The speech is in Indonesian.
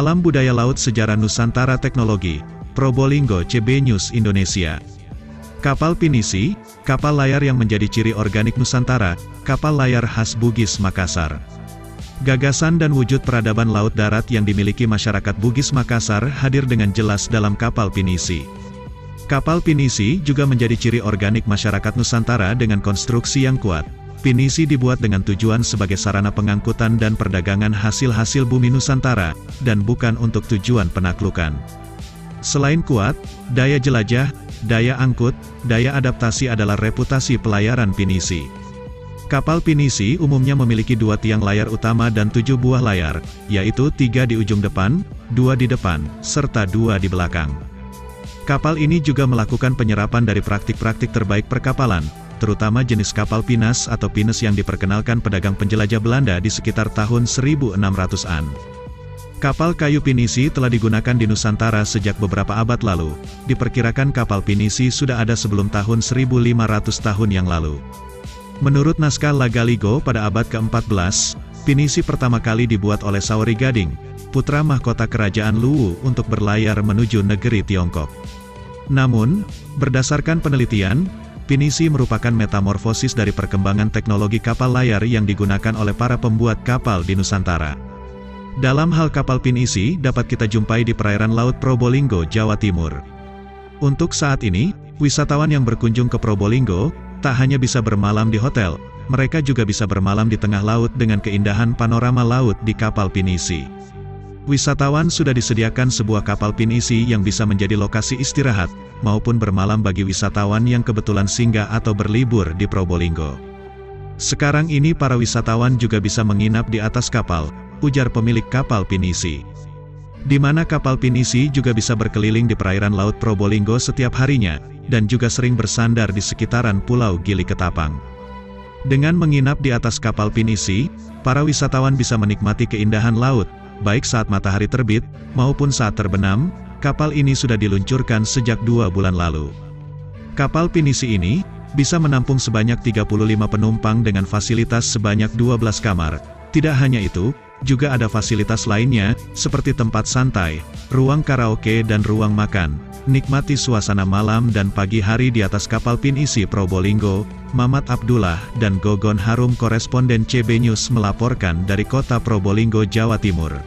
Alam Budaya Laut Sejarah Nusantara Teknologi, Probolinggo CB News Indonesia. Kapal pinisi, kapal layar yang menjadi ciri organik Nusantara, kapal layar khas Bugis Makassar. Gagasan dan wujud peradaban laut darat yang dimiliki masyarakat Bugis Makassar hadir dengan jelas dalam kapal pinisi. Kapal pinisi juga menjadi ciri organik masyarakat Nusantara dengan konstruksi yang kuat. Pinisi dibuat dengan tujuan sebagai sarana pengangkutan dan perdagangan hasil-hasil bumi Nusantara, dan bukan untuk tujuan penaklukan. Selain kuat, daya jelajah, daya angkut, daya adaptasi adalah reputasi pelayaran pinisi. Kapal pinisi umumnya memiliki 2 tiang layar utama dan 7 buah layar, yaitu 3 di ujung depan, 2 di depan, serta 2 di belakang. Kapal ini juga melakukan penyerapan dari praktik-praktik terbaik perkapalan, terutama jenis kapal pinas atau pinus yang diperkenalkan pedagang penjelajah Belanda di sekitar tahun 1600-an. Kapal kayu pinisi telah digunakan di Nusantara sejak beberapa abad lalu. Diperkirakan kapal pinisi sudah ada sebelum tahun 1500 tahun yang lalu. Menurut naskah Lagaligo pada abad ke-14, pinisi pertama kali dibuat oleh Saori Gading, putra mahkota kerajaan Luwu untuk berlayar menuju negeri Tiongkok. Namun, berdasarkan penelitian, pinisi merupakan metamorfosis dari perkembangan teknologi kapal layar yang digunakan oleh para pembuat kapal di Nusantara. Dalam hal kapal pinisi dapat kita jumpai di perairan Laut Probolinggo, Jawa Timur. Untuk saat ini, wisatawan yang berkunjung ke Probolinggo, tak hanya bisa bermalam di hotel, mereka juga bisa bermalam di tengah laut dengan keindahan panorama laut di kapal pinisi. Wisatawan sudah disediakan sebuah kapal pinisi yang bisa menjadi lokasi istirahat, maupun bermalam bagi wisatawan yang kebetulan singgah atau berlibur di Probolinggo. Sekarang ini para wisatawan juga bisa menginap di atas kapal, ujar pemilik kapal pinisi. Di mana kapal pinisi juga bisa berkeliling di perairan Laut Probolinggo setiap harinya, dan juga sering bersandar di sekitaran Pulau Gili Ketapang. Dengan menginap di atas kapal pinisi, para wisatawan bisa menikmati keindahan laut, baik saat matahari terbit, maupun saat terbenam. Kapal ini sudah diluncurkan sejak 2 bulan lalu. Kapal pinisi ini bisa menampung sebanyak 35 penumpang dengan fasilitas sebanyak 12 kamar. Tidak hanya itu, juga ada fasilitas lainnya, seperti tempat santai, ruang karaoke dan ruang makan. Nikmati suasana malam dan pagi hari di atas kapal pinisi Probolinggo. Mamat Abdullah dan Gogon Harum, koresponden CB News melaporkan dari kota Probolinggo, Jawa Timur.